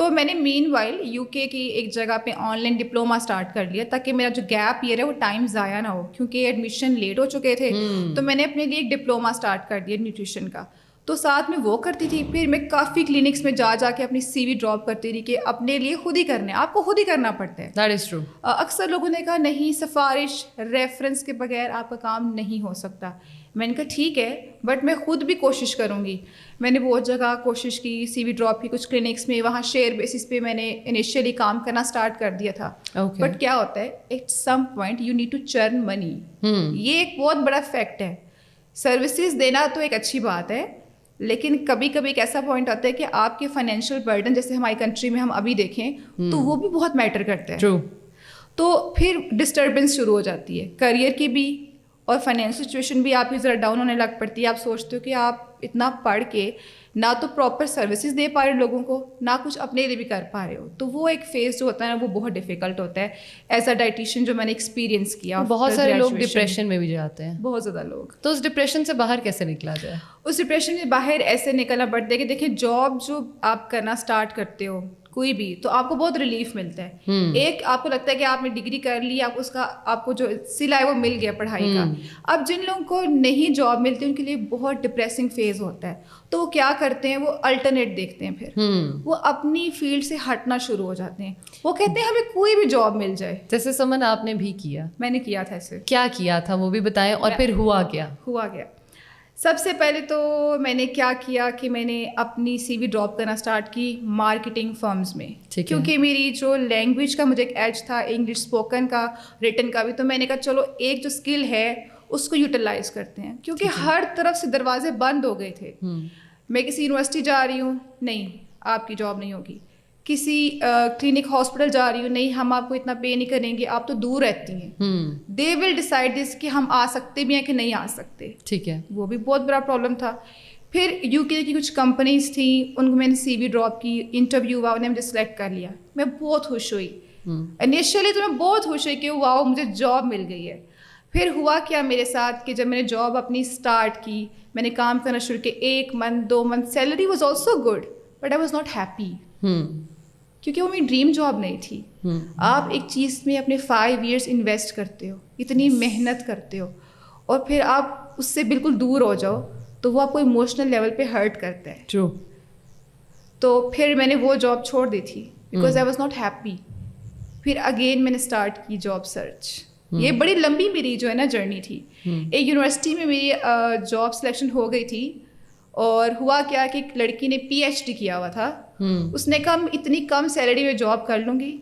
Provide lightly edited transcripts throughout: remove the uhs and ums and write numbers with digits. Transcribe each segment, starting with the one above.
تو میں نے مین وائل UK کی ایک جگہ پہ آن لائن ڈپلوما اسٹارٹ کر لیا تاکہ میرا جو گیپ ایئر ہے وہ ٹائم ضائع نہ ہو, کیونکہ ایڈمیشن لیٹ ہو چکے تھے. تو میں نے اپنے لیے ایک ڈپلوما اسٹارٹ کر دیا نیوٹریشن کا. تو ساتھ میں وہ کرتی تھی. پھر میں کافی کلینکس میں جا کے اپنی CV ڈراپ کرتی رہی کہ اپنے لیے خود ہی کرنا ہے, آپ کو خود ہی کرنا پڑتا ہے. That is true. اکثر لوگوں نے کہا نہیں, سفارش ریفرنس کے بغیر آپ کا کام نہیں ہو سکتا. میں نے کہا ٹھیک ہے, بٹ میں خود بھی کوشش کروں گی. میں نے بہت جگہ کوشش کی, CV ڈراپ کی کچھ کلینکس میں, وہاں شیئر بیسس پہ میں نے انیشیلی کام کرنا اسٹارٹ کر دیا تھا. بٹ کیا ہوتا ہے, at some point you need to churn money. یہ ایک بہت بڑا فیکٹ ہے. سروسز دینا تو ایک اچھی بات ہے, لیکن کبھی کبھی ایک ایسا پوائنٹ آتا ہے کہ آپ کے فائنینشیل برڈن, جیسے ہماری کنٹری میں ہم ابھی دیکھیں تو وہ بھی بہت میٹر کرتا ہے. تو پھر ڈسٹربنس شروع ہو جاتی ہے کریئر کی بھی, اور فائنینشیل سچویشن بھی آپ کی ذرا ڈاؤن ہونے لگ پڑتی ہے. آپ سوچتے ہو کہ آپ اتنا پڑھ کے نہ تو پراپر سروسز دے پا رہے لوگوں کو, نہ کچھ اپنے لیے بھی کر پا رہے ہو. تو وہ ایک فیز جو ہوتا ہے نا, وہ بہت ڈیفیکلٹ ہوتا ہے. ایز اے ڈائٹیشین جو میں نے ایکسپیرینس کیا, بہت سارے لوگ ڈپریشن میں بھی جاتے ہیں, بہت زیادہ لوگ. تو اس ڈپریشن سے باہر کیسے نکلا جائے؟ اس ڈپریشن سے باہر ایسے نکلنا پڑتا ہے کہ دیکھیں, جاب جو آپ کرنا اسٹارٹ کرتے ہو کوئی بھی, تو آپ کو بہت ریلیف ملتا ہے. ایک آپ کو لگتا ہے کہ آپ نے ڈگری کر لی, آپ اس کا آپ کو جو سلا ہے وہ مل گیا پڑھائی کا. اب جن لوگوں کو نہیں جاب ملتی ان کے لیے بہت ڈپریسنگ فیز ہوتا ہے. تو وہ کیا کرتے ہیں, وہ الٹرنیٹ دیکھتے ہیں. پھر وہ اپنی فیلڈ سے ہٹنا شروع ہو جاتے ہیں. وہ کہتے ہیں ہمیں کوئی بھی جاب مل جائے. جیسے سمن آپ نے بھی کیا. میں نے کیا تھا ایسے. کیا کیا تھا وہ بھی بتائیں, اور پھر ہوا کیا؟ سب سے پہلے تو میں نے کیا کیا کہ میں نے اپنی CV ڈراپ کرنا اسٹارٹ کی مارکیٹنگ فرمز میں, کیونکہ میری جو لینگویج کا مجھے ایک ایج تھا, انگلش اسپوکن کا, ریٹن کا بھی. تو میں نے کہا چلو ایک جو اسکل ہے اس کو یوٹیلائز کرتے ہیں, کیونکہ ہر طرف سے دروازے بند ہو گئے تھے. میں کسی یونیورسٹی جا رہی ہوں, نہیں آپ کی جاب نہیں ہوگی. کسی کلینک ہاسپٹل جا رہی ہوں, نہیں ہم آپ کو اتنا پے نہیں کریں گے, آپ تو دور رہتی ہیں. دے ول ڈیسائڈ دس کہ ہم آ سکتے بھی ہیں کہ نہیں آ سکتے. ٹھیک ہے, وہ بھی بہت بڑا پرابلم تھا. پھر UK کی کچھ کمپنیز تھیں, ان کو میں نے CV ڈراپ کی, انٹرویو ہوا, انہیں مجھے سلیکٹ کر لیا. میں بہت خوش ہوئی. انیشیلی تو میں بہت خوش ہوئی کہ واؤ مجھے جاب مل گئی ہے. پھر ہوا کیا میرے ساتھ کہ جب میں نے جاب اپنی اسٹارٹ کی, میں نے کام کرنا شروع کیا, 1 month 2 month salary was also good, but I was not happy, کیونکہ وہ میری ڈریم جاب نہیں تھی. آپ ایک چیز میں اپنے 5 years انویسٹ کرتے ہو, اتنی محنت کرتے ہو, اور پھر آپ اس سے بالکل دور ہو جاؤ تو وہ آپ کو ایموشنل لیول پہ ہرٹ کرتا ہے. ٹرو. تو پھر میں نے وہ جاب چھوڑ دی تھی because I was not happy. پھر اگین میں نے اسٹارٹ کی جاب سرچ. یہ بڑی لمبی میری جو ہے نا جرنی تھی. ایک یونیورسٹی میں میری جاب سلیکشن ہو گئی تھی, اور ہوا کیا کہ ایک لڑکی نے PhD کیا ہوا تھا. اس نے کہا اتنی کم سیلری میں جاب کر لوں گی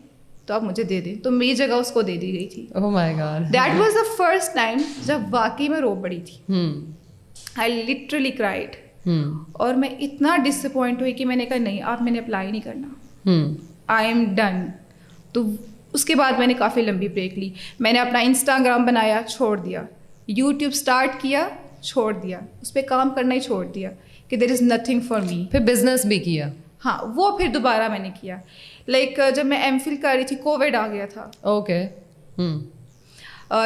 تو آپ مجھے دے دیں, تو میری جگہ اس کو دے دی گئی تھی. Oh my God. That was the first time جب واقعی میں رو پڑی تھی. I literally cried. اور میں اتنا ڈسپوائنٹ ہوئی کہ میں نے کہا نہیں آپ میں نے اپلائی نہیں کرنا, I am done. تو اس کے بعد میں نے کافی لمبی بریک لی. میں نے اپنا انسٹاگرام بنایا, چھوڑ دیا. یوٹیوب اسٹارٹ کیا, چھوڑ دیا. اس پہ کام کرنا ہی چھوڑ دیا کہ دیر از نتھنگ فار می. پھر بزنس بھی کیا؟ ہاں وہ پھر دوبارہ میں نے کیا. لائک جب میں MPhil کر رہی تھی کووڈ آ گیا تھا. اوکے.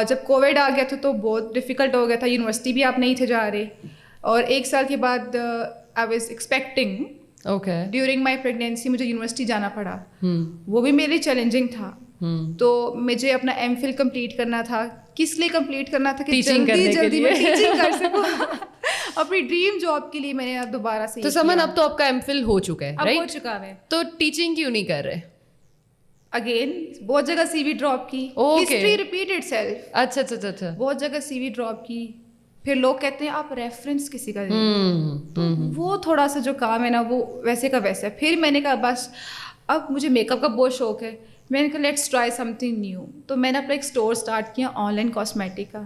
جب کووڈ آ گیا تھا تو بہت ڈیفیکلٹ ہو گیا تھا, یونیورسٹی بھی آپ نہیں تھے جا رہے, اور 1 سال کے بعد I was expecting. Okay. During my pregnancy مجھے یونیورسٹی جانا پڑا. وہ بھی میرے لیے چیلنجنگ تھا. تو مجھے اپنا MPhil کمپلیٹ کرنا تھا. کس لیے کمپلیٹ کرنا تھا کہ جلدی میں ٹیچنگ کر سکوں. اپنی ڈریم جاب کے لیے میں نے اب دوبارہ سے. تو سمن اب تو آپ کا MPhil ہو چکا ہے, اب ہو چکا ہے, تو ٹیچنگ کیوں نہیں کر رہے؟ اگین بہت جگہ CV ڈراپ کی, ہسٹری ریپیٹ اٹ سیلف. اچھا. بہت جگہ CV ڈراپ کی. پھر لوگ کہتے ہیں آپ ریفرنس کسی کا دیں, تو وہ تھوڑا سا جو کام ہے نا وہ ویسے کا ویسا ہے. پھر میں نے کہا بس اب مجھے میک اپ کا بہت شوق ہے, میں نے کہا let's try some thing new. تو میں نے اپنا ایک اسٹور اسٹارٹ کیا آن لائن کاسمیٹک کا.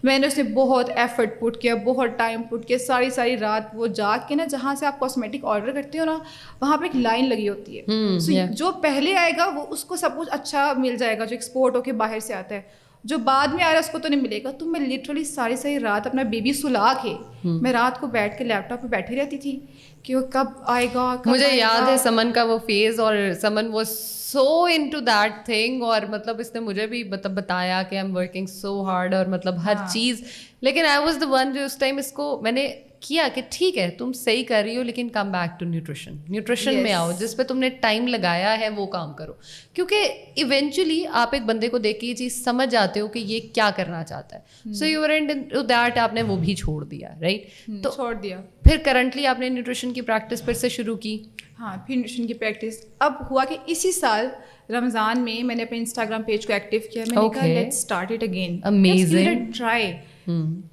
میں نے اس میں بہت ایفرٹ پٹ کیا, بہت ٹائم پٹ کیا, ساری رات وہ جا کے نا جہاں سے آپ کاسمیٹک آرڈر کرتے ہو نا وہاں پہ ایک لائن لگی ہوتی ہے. جو پہلے آئے گا وہ اس کو سب کچھ اچھا مل جائے گا جو ایکسپورٹ ہو کے باہر سے آتا ہے, جو بعد میں آ رہا ہے اس کو تو نہیں ملے گا. تو میں لٹرلی ساری رات اپنا بیبی سلا کے میں رات کو بیٹھ کے لیپ ٹاپ پہ بیٹھی رہتی تھی کہ وہ کب آئے گا. مجھے یاد ہے سمن کا وہ فیز, اور سمن was so into that thing, اور مطلب اس نے مجھے بھی بتایا کہ I am working so hard, اور مطلب ہر چیز. لیکن آئی واز دا ون جو اس ٹائم اس کو میں نے کیا کہ ٹھیک ہے تم صحیح کر رہی ہو لیکن کم بیک ٹو نیوٹریشن میں آؤ, جس پہ تم نے ٹائم لگایا ہے وہ کام کرو, کیونکہ ایونچولی آپ ایک بندے کو دیکھ کے یہ چیز سمجھ جاتے ہو کہ یہ کیا کرنا چاہتا ہے. سو یو اینڈ دیٹ آپ نے وہ بھی چھوڑ دیا, رائٹ؟ تو چھوڑ دیا. پھر کرنٹلی آپ نے نیوٹریشن کی پریکٹس پھر سے شروع کی. ہاں, پھر نیوٹریشن کی پریکٹس اب ہوا کہ اسی سال رمضان میں میں نے اپنے انسٹاگرام پیج کو ایکٹیو کیا. میں نے کہا let's start it again, amazing, try.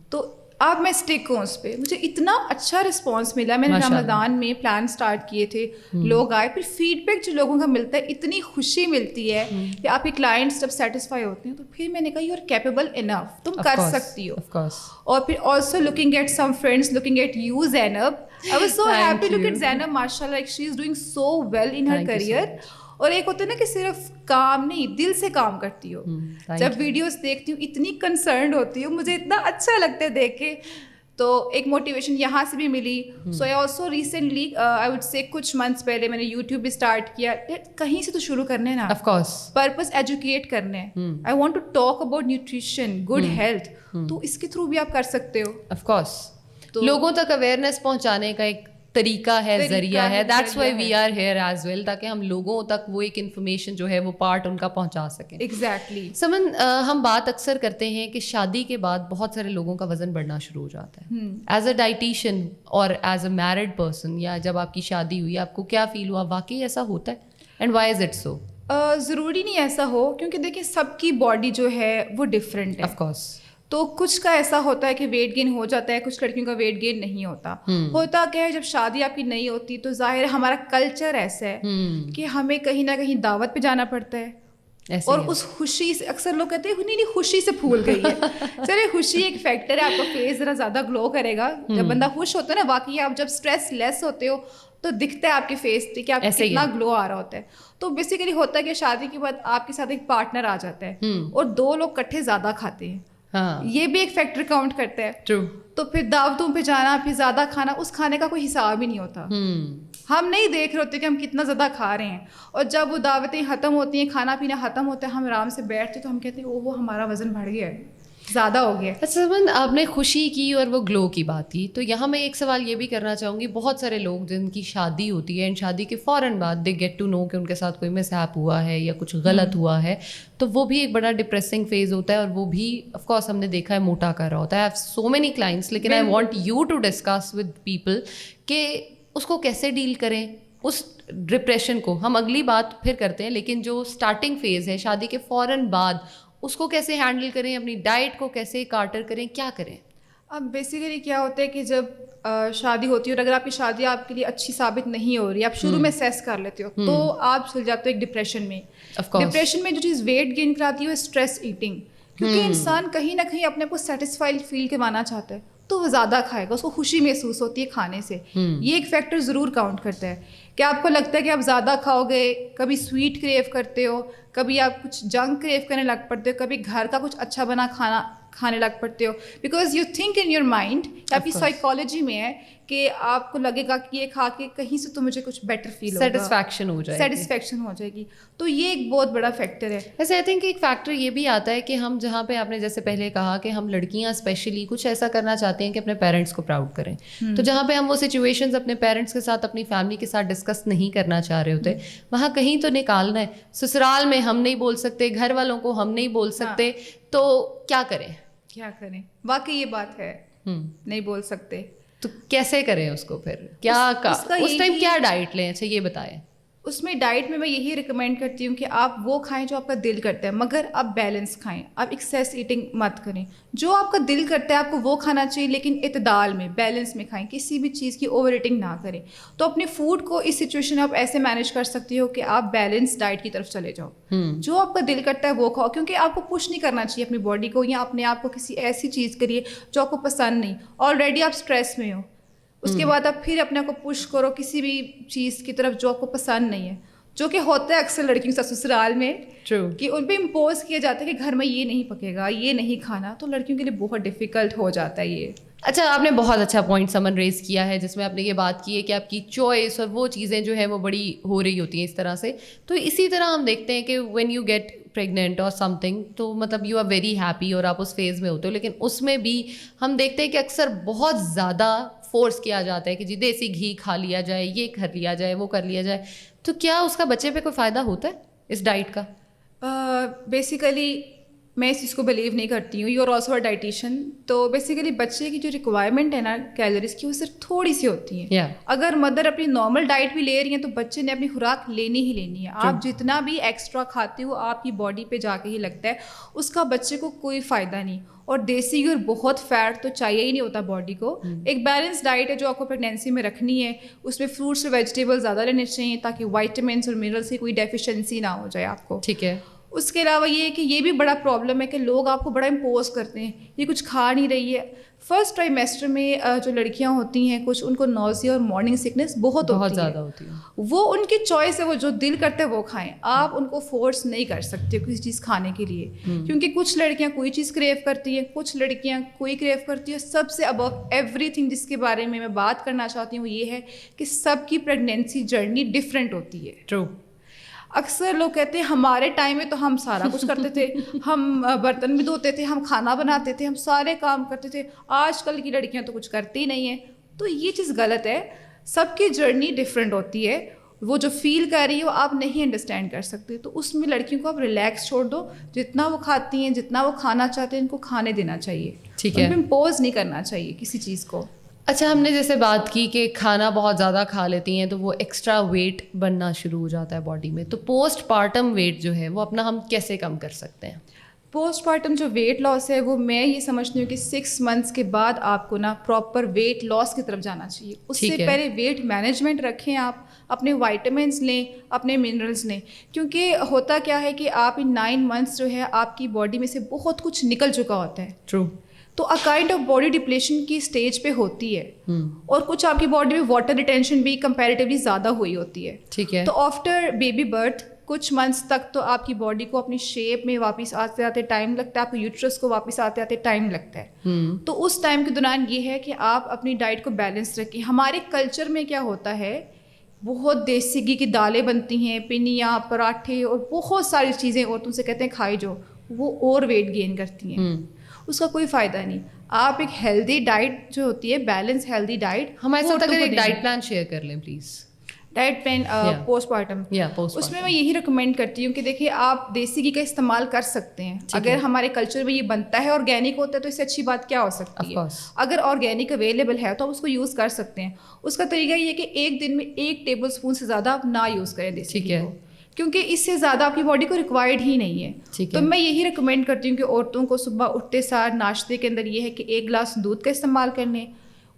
تو اب میں اسٹک ہوں اس پہ. مجھے اتنا اچھا رسپانس ملا. میں نے رمضان میں پلان اسٹارٹ کیے تھے, لوگ آئے, پھر فیڈ بیک جو لوگوں کا ملتا ہے اتنی خوشی ملتی ہے کہ آپ کے کلائنٹس جب سیٹسفائی ہوتے ہیں تو پھر میں نے کہا یو آر کیپیبل انف, تم کر سکتی ہو. اور پھر also looking at some friends, looking at you Zainab, I was so happy to look at Zainab, mashallah, like she is doing so well in her career. اور ایک ہوتا ہے نا کہ صرف کام نہیں, دل سے کام کرتی ہو. جب ویڈیوز دیکھتی ہوں اتنی کنسرنڈ ہوتی ہوں, مجھے اتنا اچھا لگتا ہے دیکھ کے. تو ایک موٹیویشن یہاں سے بھی ملی. So I also recently I would say کچھ منتھس پہلے میں نے یوٹیوب بھی اسٹارٹ کیا. کہیں سے تو شروع کرنے نا, آف کورس پرپز ایجوکیٹ کرنے. I want to talk about nutrition, good health, تو اس کے تھرو بھی آپ کر سکتے ہو. آف کورس لوگوں تک اویئرنیس پہنچانے کا ایک طریقہ ہے, ذریعہ ہے. That's why we are here as well, تاکہ ہم لوگوں تک وہ ایک انفارمیشن جو ہے وہ پارٹ ان کا پہنچا سکیں. ایگزیکٹلی. سمن, ہم بات اکثر کرتے ہیں کہ شادی کے بعد بہت سارے لوگوں کا وزن بڑھنا شروع ہو جاتا ہے. ایز اے ڈائٹیشین اور ایز اے میرڈ پرسن, یا جب آپ کی شادی ہوئی, آپ کو کیا فیل ہوا, واقعی ایسا ہوتا ہے, and why is it so? ضروری نہیں ایسا ہو, کیونکہ دیکھیں سب کی باڈی جو ہے وہ ڈفرینٹ ہے. Of course. تو کچھ کا ایسا ہوتا ہے کہ ویٹ گین ہو جاتا ہے, کچھ لڑکیوں کا ویٹ گین نہیں ہوتا. ہوتا کیا ہے, جب شادی آپ کی نہیں ہوتی تو ظاہر ہے ہمارا کلچر ایسا ہے کہ ہمیں کہیں نہ کہیں دعوت پہ جانا پڑتا ہے, اور اس خوشی سے اکثر لوگ کہتے ہیں نہیں خوشی سے پھول گئی ہے. چلے خوشی ایک فیکٹر ہے, آپ کا فیس ذرا زیادہ گلو کرے گا جب بندہ خوش ہوتا ہے نا. واقعی آپ جب اسٹریس لیس ہوتے ہو تو دکھتا ہے آپ کے فیس پہ کہ آپ کتنا گلو آ رہا ہوتا ہے. تو بیسیکلی ہوتا ہے کہ شادی کے بعد آپ کے ساتھ ایک پارٹنر آ جاتا ہے اور دو لوگ کٹھے زیادہ کھاتے ہیں. یہ بھی ایک فیکٹر کاؤنٹ کرتا ہے. تو پھر دعوتوں پہ جانا, پھر زیادہ کھانا, اس کھانے کا کوئی حساب ہی نہیں ہوتا. ہم نہیں دیکھ رہے ہوتے کہ ہم کتنا زیادہ کھا رہے ہیں, اور جب وہ دعوتیں ختم ہوتی ہیں, کھانا پینا ختم ہوتا ہے, ہم آرام سے بیٹھتے تو ہم کہتے ہیں وہ ہمارا وزن بڑھ گیا ہے, زیادہ ہو گیا. اچھا سمن, آپ نے خوشی کی اور وہ گلو کی بات کی, تو یہاں میں ایک سوال یہ بھی کرنا چاہوں گی. بہت سارے لوگ جن کی شادی ہوتی ہے, اینڈ شادی کے فوراً بعد دے گیٹ ٹو نو کہ ان کے ساتھ کوئی مس ہیپ ہوا ہے یا کچھ غلط ہوا ہے, تو وہ بھی ایک بڑا ڈپریسنگ فیز ہوتا ہے, اور وہ بھی آف کورس ہم نے دیکھا ہے موٹا کر رہا ہوتا ہے. I have so many clients, لیکن I want you to discuss with people کہ اس کو کیسے ڈیل کریں, اس ڈپریشن کو. ہم اگلی بات پھر کرتے ہیں, لیکن جو اسٹارٹنگ فیز ہے شادی کے فوراً بعد, اس کو کیسے ہینڈل کریں, اپنی ڈائٹ کو کیسے کاٹر کریں, کیا کریں؟ اب بیسیکلی کیا ہوتا ہے کہ جب شادی ہوتی ہے اور اگر آپ کی شادی آپ کے لیے اچھی ثابت نہیں ہو رہی, آپ شروع میں سیس کر لیتے ہو, تو آپ چل جاتے ہو ایک ڈپریشن میں. ڈپریشن میں جو چیز ویٹ گین کراتی ہے وہ اسٹریس ایٹنگ, کیونکہ انسان کہیں نہ کہیں اپنے کو سیٹسفائڈ فیل کروانا چاہتا ہے, تو وہ زیادہ کھائے گا, اس کو خوشی محسوس ہوتی ہے کھانے سے. یہ ایک فیکٹر ضرور کاؤنٹ کرتا ہے کہ آپ کو لگتا ہے کہ آپ زیادہ کھاؤ گے, کبھی سویٹ کریو کرتے ہو, کبھی آپ کچھ جنک کریو کرنے لگ پڑتے ہو, کبھی گھر کا کچھ اچھا بنا کھانا کھانے لگ پڑتے ہو, because you think in your mind, آپ کی سائیکالوجی میں ہے کہ آپ کو لگے گا کہ یہ کھا کے کہیں سے تو مجھے کچھ بیٹر فیل ہوگا, سیٹسفیکشن ہو جائے گی. تو یہ ایک بہت بڑا فیکٹر ہے. ویسے آئی تھنک ایک فیکٹر یہ بھی آتا ہے کہ ہم جہاں پہ آپ نے جیسے پہلے کہا کہ ہم لڑکیاں اسپیشلی کچھ ایسا کرنا چاہتے ہیں کہ اپنے پیرنٹس کو پراؤڈ کریں, تو جہاں پہ ہم وہ سچویشنز اپنے پیرنٹس کے ساتھ, اپنی فیملی کے ساتھ ڈسکس نہیں کرنا چاہ رہے ہوتے, وہاں کہیں تو نکالنا ہے. سسرال میں ہم نہیں بول سکتے, گھر والوں کو ہم نہیں بول سکتے, تو کیا کریں؟ واقعی یہ بات ہے, نہیں بول سکتے, تو کیسے کریں اس کو پھر, کیا اس ٹائم کیا ڈائٹ لیں؟ اچھا یہ بتائیں. اس میں ڈائٹ میں یہی ریکمینڈ کرتی ہوں کہ آپ وہ کھائیں جو آپ کا دل کرتا ہے, مگر آپ بیلنس کھائیں, آپ ایکسیس ایٹنگ مت کریں. جو آپ کا دل کرتا ہے آپ کو وہ کھانا چاہیے, لیکن اعتدال میں, بیلنس میں کھائیں, کسی بھی چیز کی اوور ایٹنگ نہ کریں. تو اپنے فوڈ کو اس سچویشن میں آپ ایسے مینیج کر سکتی ہو کہ آپ بیلنس ڈائٹ کی طرف چلے جاؤ. جو آپ کا دل کرتا ہے وہ کھاؤ, کیونکہ آپ کو پش نہیں کرنا چاہیے اپنی باڈی کو یا اپنے آپ کو کسی ایسی چیز کے لیے جو آپ کو پسند نہیں. آلریڈی آپ اسٹریس میں ہو, اس کے بعد آپ پھر اپنے آپ کو پش کرو کسی بھی چیز کی طرف جو آپ کو پسند نہیں ہے, جو کہ ہوتا ہے اکثر لڑکیوں کے ساتھ سسرال میں, کہ ان پہ امپوز کیا جاتا ہے کہ گھر میں یہ نہیں پکے گا, یہ نہیں کھانا, تو لڑکیوں کے لیے بہت ڈیفیکلٹ ہو جاتا ہے یہ. اچھا, آپ نے بہت اچھا پوائنٹ سمن ریز کیا ہے, جس میں آپ نے یہ بات کی ہے کہ آپ کی چوائس اور وہ چیزیں جو ہے وہ بڑی ہو رہی ہوتی ہیں اس طرح سے. تو اسی طرح ہم دیکھتے ہیں کہ وین یو گیٹ پریگنینٹ اور سم تھنگ, تو مطلب یو آر ویری ہیپی اور آپ اس فیز میں ہوتے ہو, لیکن اس میں بھی ہم دیکھتے ہیں کہ اکثر بہت زیادہ فورس کیا جاتا ہے کہ جی دیسی گھی کھا لیا جائے, یہ کر لیا جائے, وہ کر لیا جائے, تو کیا اس کا بچے پہ کوئی فائدہ ہوتا ہے اس ڈائٹ کا؟ بیسیکلی میں اس چیز کو بلیو نہیں کرتی ہوں. You are also a dietitian. تو بیسیکلی بچے کی جو ریکوائرمنٹ ہے نا کیلوریز کی, وہ صرف تھوڑی سی ہوتی ہیں. اگر مدر اپنی نارمل ڈائٹ بھی لے رہی ہیں تو بچے نے اپنی خوراک لینی ہی لینی ہے. آپ جتنا بھی ایکسٹرا کھاتے ہو آپ کی باڈی پہ جا کے ہی لگتا ہے, اس کا بچے کو کوئی فائدہ نہیں. اور دیسی اور بہت فیٹ تو چاہیے ہی نہیں ہوتا باڈی کو. ایک بیلنس ڈائٹ ہے جو آپ کو پریگنینسی میں رکھنی ہے, اس میں فروٹس اور ویجیٹیبل زیادہ لینے چاہیے تاکہ وائٹامنس اور منرلس کی کوئی ڈیفیشنسی نہ ہو جائے آپ کو. ٹھیک ہے. اس کے علاوہ یہ ہے کہ یہ بھی بڑا پرابلم ہے کہ لوگ آپ کو بڑا امپوز کرتے ہیں, یہ کچھ کھا نہیں رہی ہے. فرسٹ ٹرائیمیسٹر میں جو لڑکیاں ہوتی ہیں کچھ, ان کو نوزیا اور مارننگ سکنس بہت زیادہ ہوتی ہے. وہ ان کی چوائس ہے, وہ جو دل کرتا ہے وہ کھائیں. آپ ان کو فورس نہیں کر سکتے کسی چیز کھانے کے لیے, کیونکہ کچھ لڑکیاں کوئی چیز کریو کرتی ہیں, کچھ لڑکیاں کوئی کریو کرتی ہیں. سب سے ابو ایوری تھنگ جس کے بارے میں بات کرنا چاہتی ہوں وہ یہ ہے کہ سب کی پریگنینسی جرنی ڈفرینٹ ہوتی ہے. ٹرو. اکثر لوگ کہتے ہیں ہمارے ٹائم میں تو ہم سارا کچھ کرتے تھے, ہم برتن بھی دھوتے تھے, ہم کھانا بناتے تھے, ہم سارے کام کرتے تھے. آج کل کی لڑکیاں تو کچھ کرتی ہی نہیں ہیں. تو یہ چیز غلط ہے. سب کی جرنی ڈفرینٹ ہوتی ہے. وہ جو فیل کر رہی ہے وہ آپ نہیں انڈرسٹینڈ کر سکتے. تو اس میں لڑکیوں کو آپ ریلیکس چھوڑ دو. جتنا وہ کھاتی ہیں, جتنا وہ کھانا چاہتے ہیں, ان کو کھانے دینا چاہیے. ٹھیک ہے. امپوز نہیں کرنا چاہیے کسی چیز کو. اچھا, ہم نے جیسے بات کی کہ کھانا بہت زیادہ کھا لیتی ہیں تو وہ ایکسٹرا ویٹ بننا شروع ہو جاتا ہے باڈی میں, تو پوسٹ پارٹم ویٹ جو ہے وہ اپنا ہم کیسے کم کر سکتے ہیں؟ پوسٹ پارٹم جو ویٹ لاس ہے وہ میں یہ سمجھتی ہوں کہ 6 منتھس کے بعد آپ کو نا پراپر ویٹ لاس کی طرف جانا چاہیے. اس سے پہلے ویٹ مینجمنٹ رکھیں, آپ اپنے وائٹامنس لیں, اپنے منرلس لیں. کیونکہ ہوتا کیا ہے کہ آپ ان 9 منتھس جو ہے آپ کی باڈی میں سے بہت کچھ نکل چکا ہوتا ہے. ٹرو. تو a kind of body depletion کی اسٹیج پہ ہوتی ہے, اور کچھ آپ کی باڈی میں واٹر ریٹینشن بھی کمپیریٹیولی زیادہ ہوئی ہوتی ہے. ٹھیک ہے. تو آفٹر بیبی برتھ کچھ منتھس تک تو آپ کی باڈی کو اپنی شیپ میں واپس آتے آتے ٹائم لگتا ہے, آپ کو یوٹرس کو واپس آتے آتے ٹائم لگتا ہے. تو اس ٹائم کے دوران یہ ہے کہ آپ اپنی ڈائٹ کو بیلنس رکھیں. ہمارے کلچر میں کیا ہوتا ہے, بہت دیسی گھی کی دالیں بنتی ہیں, پنیاں, پراٹھے اور بہت ساری چیزیں عورتوں سے کہتے ہیں کھائی جو, وہ اور ویٹ گین کرتی ہیں. اس کا کوئی فائدہ نہیں. آپ ایک ہیلدی ڈائٹ جو ہوتی ہے, بیلنس ہیلدی ڈائٹ, ہمارے ساتھ اگر ایک ڈائٹ پلان شیئر کر لیں please. Diet plan postpartum, اس میں یہی ریکمینڈ کرتی ہوں کہ دیکھیے آپ دیسی گھی کا استعمال کر سکتے ہیں. اگر ہمارے کلچر میں یہ بنتا ہے, آرگینک ہوتا ہے, تو اس سے اچھی بات کیا ہو سکتی ہے. اگر آرگینک اویلیبل ہے تو آپ اس کو یوز کر سکتے ہیں. اس کا طریقہ یہ ہے کہ ایک دن میں 1 ٹیبل اسپون سے زیادہ آپ نہ یوز کریں دیسی گھی کو, کیونکہ اس سے زیادہ آپ کی باڈی کو ریکوائرڈ ہی نہیں ہے. تو میں یہی ریکمینڈ کرتی ہوں کہ عورتوں کو صبح اٹھتے ساتھ ناشتے کے اندر یہ ہے کہ 1 گلاس دودھ کا استعمال کر لیں.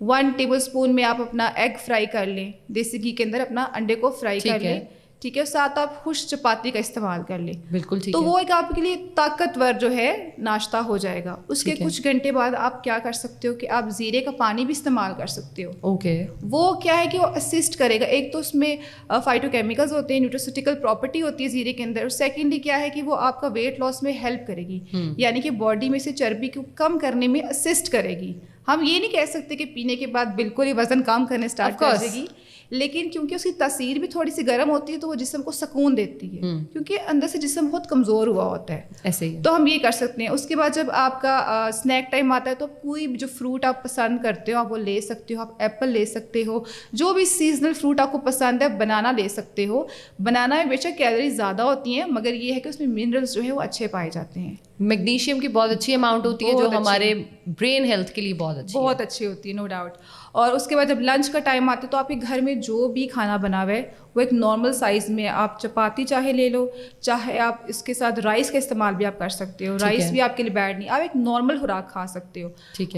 1 ٹیبل اسپون میں آپ اپنا ایگ فرائی کر لیں, دیسی گھی کے اندر اپنا انڈے کو فرائی کر لیں. ٹھیک ہے. ساتھ آپ خشک چپاتی کا استعمال کر لیں. بالکل ٹھیک. تو وہ ایک آپ کے لیے طاقتور جو ہے ناشتہ ہو جائے گا. اس کے کچھ گھنٹے بعد آپ کیا کر سکتے ہو کہ آپ زیرے کا پانی بھی استعمال کر سکتے ہو. اوکے. وہ کیا ہے کہ وہ اسسٹ کرے گا. ایک تو اس میں فائٹو کیمیکلز ہوتے ہیں, نیوٹراسیوٹیکل پراپرٹی ہوتی ہے زیرے کے اندر, اور سیکنڈلی کیا ہے کہ وہ آپ کا ویٹ لاس میں ہیلپ کرے گی, یعنی کہ باڈی میں سے چربی کو کم کرنے میں اسسٹ کرے گی. ہم یہ نہیں کہہ سکتے کہ پینے کے بعد بالکل ہی وزن کم کرنے اسٹارٹ کر دے گی, لیکن کیونکہ اس کی تاثیر بھی تھوڑی سی گرم ہوتی ہے تو وہ جسم کو سکون دیتی ہے, کیونکہ اندر سے جسم بہت کمزور ہوا ہوتا ہے. ایسے ہی تو ہم یہ کر سکتے ہیں. اس کے بعد جب آپ کا اسنیک ٹائم آتا ہے تو کوئی بھی جو فروٹ آپ پسند کرتے ہو آپ وہ لے سکتے ہو. آپ ایپل لے سکتے ہو, جو بھی سیزنل فروٹ آپ کو پسند ہے. بنانا لے سکتے ہو. بنانا میں بے شک کیلوریز زیادہ ہوتی ہیں, مگر یہ ہے کہ اس میں منرلس جو ہے وہ اچھے پائے جاتے ہیں. میگنیشیم کی بہت اچھی اماؤنٹ ہوتی ہے جو ہمارے برین ہیلتھ کے لیے بہت اچھی ہوتی ہے, نو ڈاؤٹ. اور اس کے بعد جب لنچ کا ٹائم آتا ہے تو آپ کے گھر میں جو بھی کھانا بنا ہوا ہے وہ ایک نارمل سائز میں, آپ چپاتی چاہے لے لو, چاہے آپ اس کے ساتھ رائس کا استعمال بھی آپ کر سکتے ہو. رائس بھی آپ کے لیے بیڈ نہیں, آپ ایک نارمل خوراک کھا سکتے ہو.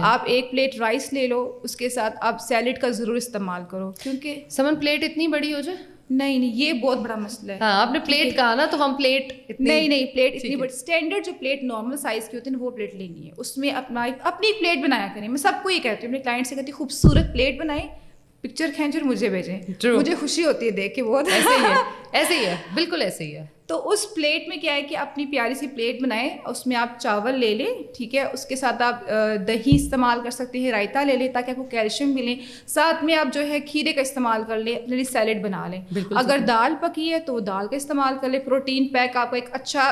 آپ 1 پلیٹ رائس لے لو, اس کے ساتھ آپ سیلڈ کا ضرور استعمال کرو. کیونکہ سمن پلیٹ اتنی بڑی ہو جائے, نہیں یہ بہت بڑا مسئلہ ہے. ہاں آپ نے پلیٹ کہا نا, تو ہم پلیٹ نہیں پلیٹ اتنی بڑی, اسٹینڈرڈ جو پلیٹ نارمل سائز کی ہوتی ہے نا وہ پلیٹ لینی ہے. اس میں اپنی پلیٹ بنایا کریں. میں سب کو یہ کہتی ہوں, اپنے کلائنٹ سے کہتی ہوں خوبصورت پلیٹ بنائیں, پکچر کھینچ اور مجھے بھیجیں. مجھے خوشی ہوتی ہے دیکھ کے بہت. ایسے ہی ہے, بالکل ایسے ہی ہے. تو اس پلیٹ میں کیا ہے کہ اپنی پیاری سی پلیٹ بنائیں, اس میں آپ چاول لے لیں. ٹھیک ہے. اس کے ساتھ آپ دہی استعمال کر سکتے ہیں, رائتا لے لیں تاکہ آپ کو کیلشیم ملے. ساتھ میں آپ جو ہے کھیرے کا استعمال کر لیں, اپنے لیے سیلڈ بنا لیں. اگر دال پکی ہے تو دال کا استعمال کر لیں. پروٹین پیک آپ کو ایک اچھا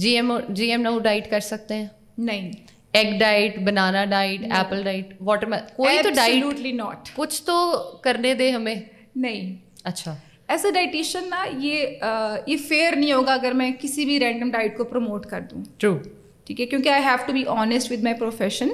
جی ایم نو ڈائٹ کر سکتے ہیں؟ نہیں. ایگ ڈائٹ, بنانا ڈائٹ, ایپل ڈائٹ, واٹر ملن, کوئی تو ڈائٹ ایبسلیوٹلی ناٹ. کچھ تو کرنے دے ہمیں. نہیں. اچھا, ایز اے ڈائٹیشین نا یہ فیئر نہیں ہوگا اگر میں کسی بھی رینڈم ڈائٹ کو پروموٹ کر دوں. ٹرو. ٹھیک ہے, کیونکہ I have to be honest with my profession.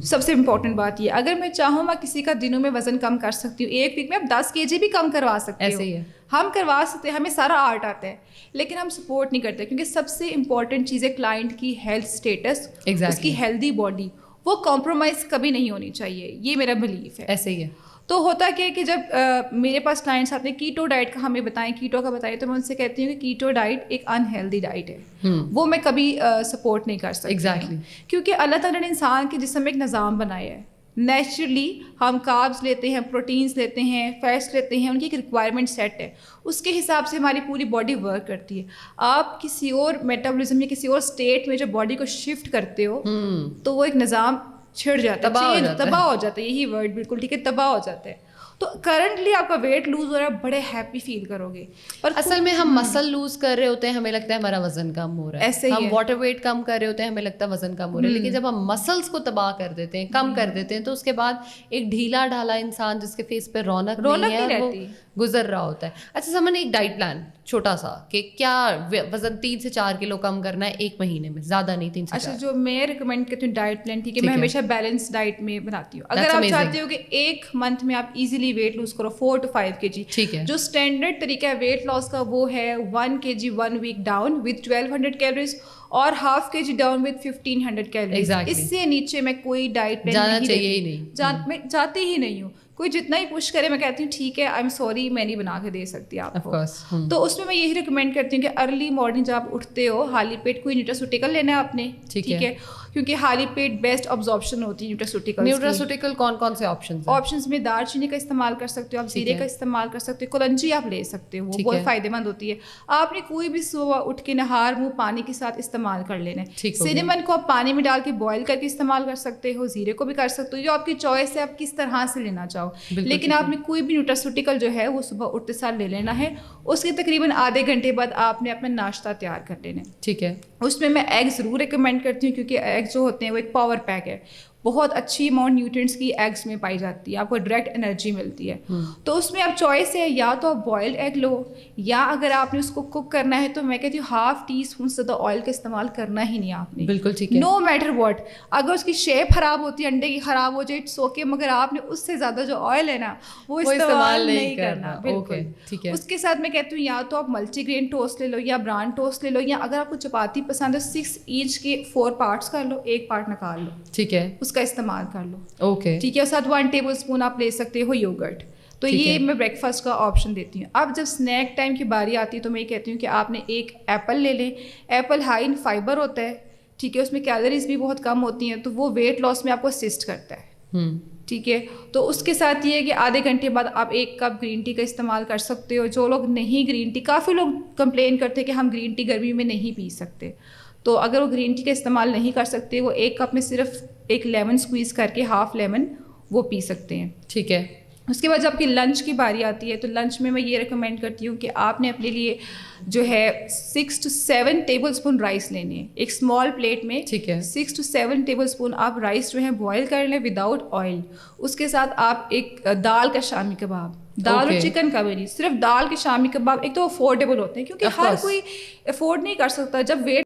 سب سے امپورٹنٹ بات یہ, اگر میں چاہوں میں کسی کا دنوں میں وزن کم کر سکتی ہوں, ایک ویک میں آپ 10 kg بھی کم کروا سکتے ہو. ایسے ہی ہے, ہم کروا سکتے ہیں, ہمیں سارا آرٹ آتا ہے, لیکن ہم سپورٹ نہیں کرتے کیونکہ سب سے امپورٹنٹ چیز ہے کلائنٹ کی ہیلتھ اسٹیٹس, اس کی ہیلدی باڈی, وہ کمپرومائز کبھی نہیں ہونی چاہیے, یہ میرا بلیف ہے. ایسے ہی ہے. تو ہوتا کیا کہ جب میرے پاس کلائنٹس آتے ہیں کیٹو ڈائٹ کا ہمیں بتائیں, کیٹو کا بتائیں, تو میں ان سے کہتی ہوں کہ کیٹو ڈائٹ ایک انہیلدی ڈائٹ ہے, وہ میں کبھی سپورٹ نہیں کر سکتی. ایگزیکٹلی, کیونکہ اللہ تعالیٰ نے انسان کے جسم میں ایک نظام بنایا ہے. نیچرلی ہم کاربس لیتے ہیں, پروٹینس لیتے ہیں, فیٹس لیتے ہیں, ان کی ایک ریکوائرمنٹ سیٹ ہے, اس کے حساب سے ہماری پوری باڈی ورک کرتی ہے. آپ کسی اور میٹابولزم یا کسی اور اسٹیٹ میں جب باڈی کو شفٹ کرتے ہو تو وہ ایک نظام چھڑ جاتا ہے, تباہ ہو جاتا ہے, یہی ورڈ بالکل ٹھیک ہے, تباہ ہو جاتا ہے. تو کرنٹلی آپ کا ویٹ لوز ہو رہا ہے, بڑے ہیپی فیل کرو گے, پر اصل میں ہم مسل لوز کر رہے ہوتے ہیں, ہمیں لگتا ہے ہمارا وزن کم ہو رہا ہے. ایسے ہم واٹر ویٹ کم کر رہے ہوتے ہیں, ہمیں لگتا ہے وزن کم ہو رہا ہے. لیکن جب ہم مسلس کو تباہ کر دیتے ہیں, کم کر دیتے ہیں, تو اس کے بعد ایک ڈھیلا ڈھالا انسان جس کے فیس پہ رونق نہیں ہے وہ گزر رہا ہوتا ہے. اچھا سمن, ایک ڈائٹ پلان چھوٹا سا کہ کیا وزن 3 سے 4 کلو کم کرنا ہے ایک مہینے میں, زیادہ نہیں 3 سے 4. اچھا, جو میں ریکمینڈ کرتی ہوں ڈائٹ پلان, ٹھیک ہے, میں ہمیشہ بیلنس ڈائٹ میں بناتی ہوں. اگر آپ چاہتے ہو کہ ایک منتھ میں آپ ایزیلی ویٹ لوز کرو 4 to 5 kg, ٹھیک ہے, جو اسٹینڈرڈ طریقہ ہے ویٹ لاس کا وہ ہے 1 kg 1 week down with 1200 calories اور ½ kg ڈاؤن وتھ 1500 کیلوریز. اس سے نیچے میں کوئی ڈائٹ پلان جانا چاہیے ہی نہیں, میں جاتی ہی نہیں ہوں. کوئی جتنا ہی پوش کرے میں کہتی ہوں ٹھیک ہے, آئی ایم سوری, میں نہیں بنا کے دے سکتی آپ کو. تو اس میں یہی ریکمینڈ کرتی ہوں کہ ارلی مارننگ جب آپ اٹھتے ہو, خالی پیٹ کوئی نیوٹراسیوٹیکل لینا ہے آپ نے, ٹھیک ہے, کیونکہ خالی پیٹ بیسٹ ابزارپشن ہوتی ہے نیوٹراسیوٹیکل. نیوٹراسیوٹیکل کون سے آپشنس میں دار چینی کا استعمال کر سکتے ہو آپ, زیرے کا استعمال کر سکتے ہو, کلنجی آپ لے سکتے ہو, وہ بہت فائدے مند ہوتی ہے. آپ نے کوئی بھی صبح اٹھ کے نہار منہ پانی کے ساتھ استعمال کر لینا ہے. سینیمن کو آپ پانی میں ڈال کے بوائل کر کے استعمال کر سکتے ہو, زیرے کو بھی کر سکتے ہو, جو آپ کی چوائس ہے, آپ کس طرح سے لینا چاہو. لیکن آپ نے کوئی بھی نیوٹراسیوٹیکل جو ہے وہ صبح اٹھتے ساتھ لے لینا ہے. اس کے تقریباً آدھے گھنٹے بعد آپ نے اپنا ناشتہ تیار کر لینا ہے. ٹھیک ہے, اس میں ایگ ضرور ریکمینڈ کرتی ہوں, کیونکہ ایگ جو ہوتے ہیں وہ ایک پاور پیک ہے, بہت اچھی اماؤنٹ نیوٹرینٹس کی ایگس میں پائی جاتی ہے, آپ کو ڈائریکٹ انرجی ملتی ہے. تو اس میں آپ چوائس ہے, یا تو آپ بوائلڈ ایگ لو, یا اگر آپ نے اس کو کوک کرنا ہے تو میں کہتی ہوں ½ teaspoon سے زیادہ آئل کا استعمال کرنا ہی نہیں آپ نے. بالکل ٹھیک ہے, نو میٹر واٹ. اگر اس کی شیپ خراب ہوتی ہے, انڈے کی خراب ہو جائے, اٹس اوکے, مگر آپ نے اس سے زیادہ جو آئل ہے نا وہ استعمال نہیں کرنا. بالکل ٹھیک ہے. اس کے ساتھ میں کہتی ہوں یا تو آپ ملٹی گرین ٹوسٹ لے لو, یا بران ٹوسٹ لے لو, یا اگر آپ کو چپاتی پسند ہے 6 inch کے 4 parts کر لو, ایک پارٹ نکال لو, ٹھیک ہے, اس کا استعمال کر لو. اوکے, ٹھیک ہے. اور ساتھ 1 tablespoon آپ لے سکتے ہو یوگرٹ. تو یہ میں بریک فاسٹ کا آپشن دیتی ہوں. اب جب اسنیک ٹائم کی باری آتی ہے تو میں یہ کہتی ہوں کہ آپ نے ایک ایپل لے لیں. ایپل ہائی ان فائبر ہوتا ہے, ٹھیک ہے, اس میں کیلوریز بھی بہت کم ہوتی ہیں, تو وہ ویٹ لاس میں آپ کو اسسٹ کرتا ہے. ٹھیک ہے. تو اس کے ساتھ یہ ہے کہ آدھے گھنٹے بعد آپ 1 cup گرین ٹی کا استعمال کر سکتے ہو. جو لوگ نہیں گرین ٹی, کافی لوگ کمپلین کرتے ہیں کہ ہم گرین ٹی گرمی میں نہیں پی سکتے, تو اگر وہ گرین ٹی کا استعمال نہیں کر سکتے, وہ 1 cup میں صرف ایک لیمن اسکویز کر کے ½ lemon وہ پی سکتے ہیں. ٹھیک ہے. اس کے بعد جب آپ کی لنچ کی باری آتی ہے تو لنچ میں یہ ریکمینڈ کرتی ہوں کہ آپ نے اپنے لیے جو ہے 6 to 7 tablespoon رائس لینے ہیں. ایک اسمال پلیٹ میں 6 to 7 tablespoon آپ رائس جو ہے بوائل کر لیں وداؤٹ آئل. اس کے ساتھ آپ ایک دال کا شامی کباب, دال اور چکن کا بھی نہیں, صرف دال کے شامی کباب. ایک تو افورڈیبل ہوتے ہیں کیونکہ ہر کوئی افورڈ نہیں کر سکتا. جب ویٹ